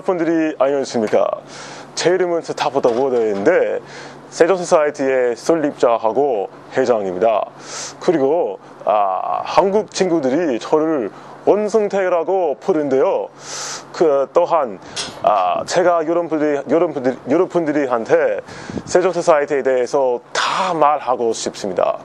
여러분들이 안녕하십니까. 제 이름은 스타보다 워더인데 세종 소사이어티의 설립자하고 회장입니다. 그리고 한국 친구들이 저를 원성태라고 부르는데요. 또한 제가 여러분들한테 세종 소사이어티에 대해서 다 말하고 싶습니다.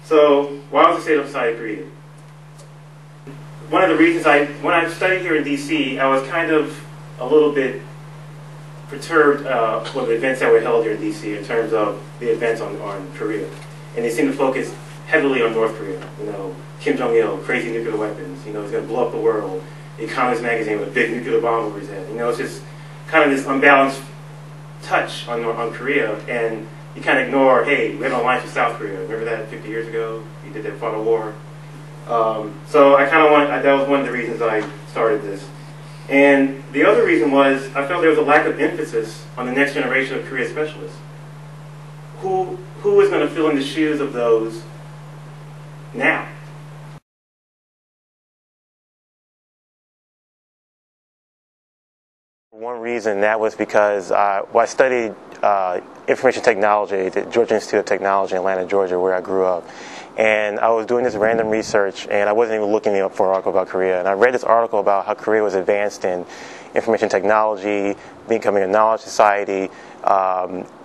So, why was the Seoul Society created? One of the reasons when I studied here in DC, I was kind of a little bit perturbed with the events that were held here in DC in terms of the events on Korea. And they seemed to focus heavily on North Korea. You know, Kim Jong-il, crazy nuclear weapons, you know, he's going to blow up the world. The Economist magazine with a big nuclear bomb over his head. You know, it's just kind of this unbalanced touch on Korea, and you kind of ignore, hey, we have an alliance with South Korea. Remember that 50 years ago? We did that, fought a war. So I kind of that was one of the reasons I started this. And the other reason was I felt there was a lack of emphasis on the next generation of Korea specialists. Who is going to fill in the shoes of those now? One reason that was because I studied information technology at the Georgia Institute of Technology in Atlanta, Georgia, where I grew up. And I was doing this random research, and I wasn't even looking up for an article about Korea. And I read this article about how Korea was advanced in information technology, becoming a knowledge society,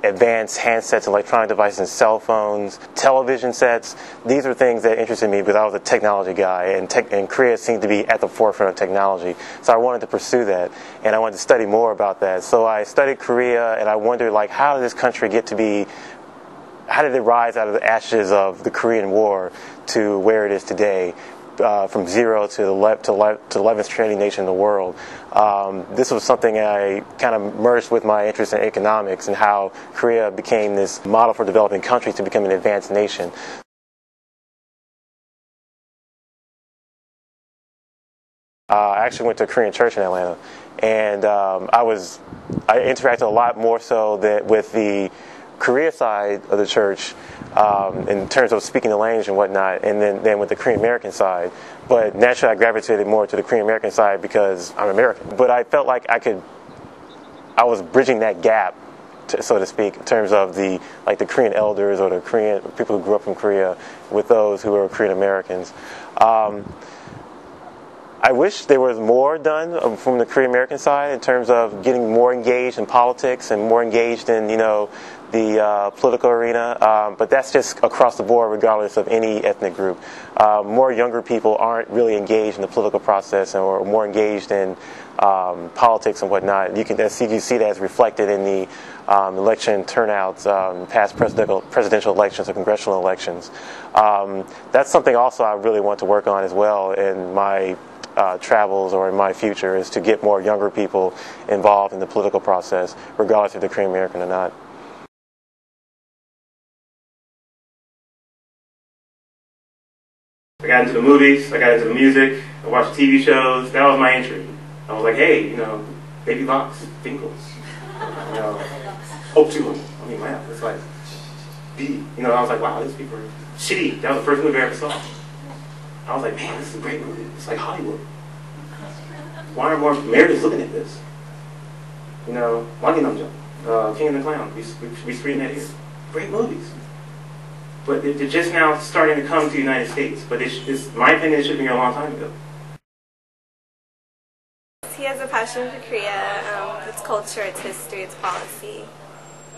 advanced handsets, electronic devices, and cell phones, television sets. These are things that interested me because I was a technology guy, and Korea seemed to be at the forefront of technology. So I wanted to pursue that, and I wanted to study more about that. So I studied Korea, and I wondered, like, how did this country get to be, how did it rise out of the ashes of the Korean War to where it is today? From zero to the 11th trading nation in the world. This was something I kind of merged with my interest in economics and how Korea became this model for developing countries to become an advanced nation. I actually went to a Korean church in Atlanta, and I interacted a lot more so with the Korea side of the church in terms of speaking the language and whatnot, and then with the Korean American side. But naturally I gravitated more to the Korean American side because I'm American. But I felt like I was bridging that gap, so to speak, in terms of the Korean elders or the Korean people who grew up from Korea with those who are Korean Americans. I wish there was more done from the Korean American side in terms of getting more engaged in politics and more engaged in, you know, the political arena, but that's just across the board regardless of any ethnic group. More younger people aren't really engaged in the political process or more engaged in politics and whatnot. You see that as reflected in the election turnouts, past presidential elections or congressional elections. That's something also I really want to work on as well in my travels or in my future, is to get more younger people involved in the political process, regardless if they're Korean American or not. I got into the movies, I got into the music, I watched TV shows. That was my entry. I was like, hey, you know, Baby Box, Dingles, you know, Hope to them. I mean, wow, it's like, you know, I was like, wow, these people are shitty. That was the first movie I ever saw. I was like, man, this is a great movie. It's like Hollywood. Why aren't more Americans looking at this? You know, Wagi Namjo, King and the Clown, we screened that here. Great movies. But they're just now starting to come to the United States. But my opinion, it should have been here a long time ago. He has a passion for Korea, its culture, its history, its policy.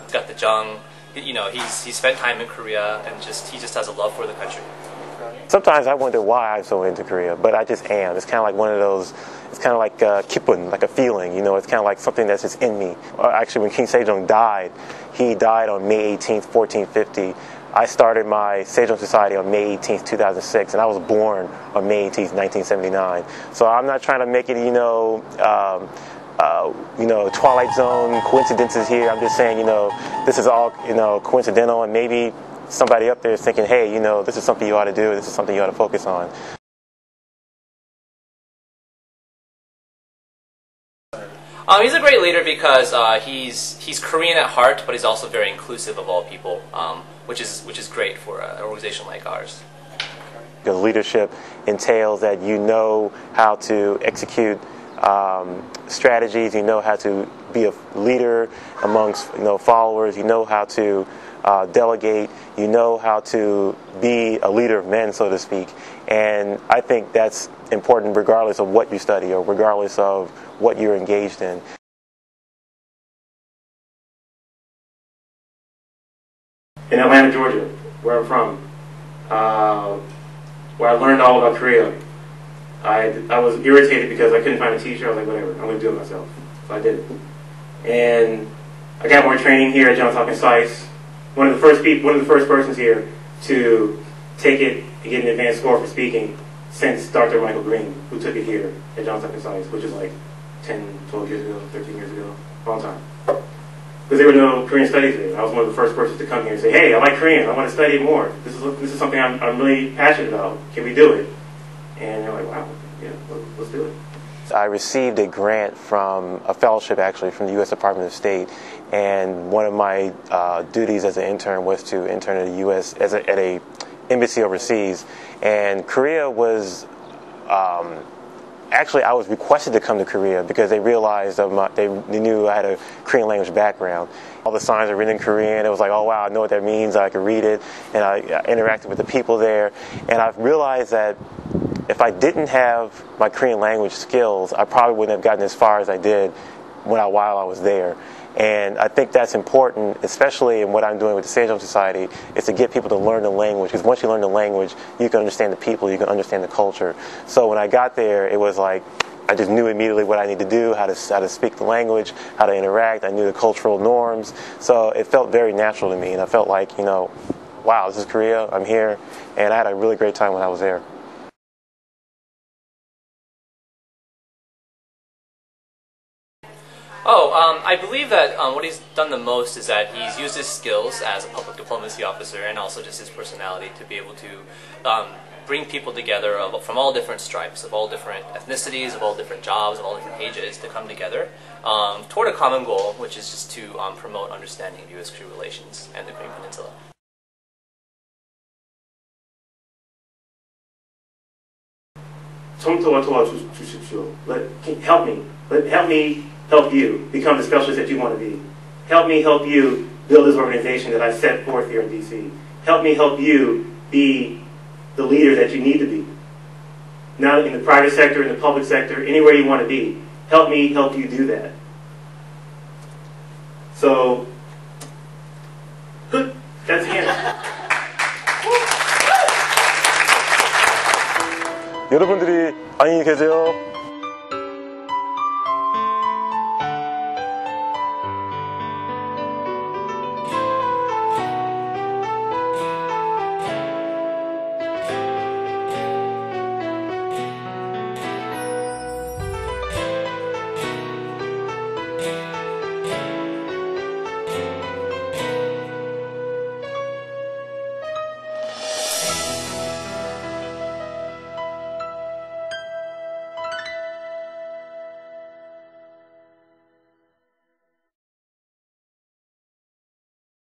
He's got the Jung, you know, he spent time in Korea, and he just has a love for the country. Sometimes I wonder why I'm so into Korea, but I just am. It's kind of like one of those, it's kind of like kippun, like a feeling, you know, it's kind of like something that's just in me. Actually, when King Sejong died, he died on May 18th, 1450. I started my Sejong Society on May 18th, 2006, and I was born on May 18th, 1979. So I'm not trying to make it, Twilight Zone coincidences here. I'm just saying, this is all, coincidental, and maybe somebody up there is thinking, hey, you know, this is something you ought to do, this is something you ought to focus on. He's a great leader because he's Korean at heart, but he's also very inclusive of all people, which is great for an organization like ours. Because leadership entails that you know how to execute strategies, you know how to be a leader amongst followers, you know how to delegate, you know how to be a leader of men, so to speak. And I think that's important regardless of what you study or regardless of what you're engaged in. In Atlanta, Georgia, where I'm from, where I learned all about Korea, I was irritated because I couldn't find a teacher. I was like, whatever, I'm going to do it myself. So I did it. And I got more training here at Johns Hopkins SAIS. One of the first persons here to take it and get an advanced score for speaking since Dr. Michael Green, who took it here at Johns Hopkins SAIS, which is like 10, 12 years ago, 13 years ago, a long time. Because there were no Korean studies there. I was one of the first persons to come here and say, hey, I like Korean, I want to study it more. This is something I'm really passionate about. Can we do it? And they're like, wow, yeah, let's do it. I received a grant from a fellowship, actually, from the U.S. Department of State, and one of my duties as an intern was to intern at the U.S. at a embassy overseas. And Korea was actually, I was requested to come to Korea because they realized they knew I had a Korean language background. All the signs are written in Korean. It was like, oh wow, I know what that means. I could read it, and I interacted with the people there. And I've realized that if I didn't have my Korean language skills, I probably wouldn't have gotten as far as I did while I was there. And I think that's important, especially in what I'm doing with the Sejong Society, is to get people to learn the language. Because once you learn the language, you can understand the people, you can understand the culture. So when I got there, it was like I just knew immediately what I needed to do, how to speak the language, how to interact. I knew the cultural norms. So it felt very natural to me, and I felt like, wow, this is Korea, I'm here, and I had a really great time when I was there. I believe that what he's done the most is that he's used his skills as a public diplomacy officer and also just his personality to be able to bring people together from all different stripes, of all different ethnicities, of all different jobs, of all different ages to come together toward a common goal, which is just to promote understanding of U.S.-Korea relations and the Korean Peninsula. Help me help you become the specialist that you want to be. Help me help you build this organization that I set forth here in D.C. Help me help you be the leader that you need to be. Not in the private sector, in the public sector, anywhere you want to be. Help me help you do that. So, good. That's the end. 여러분들이 안녕히 계세요.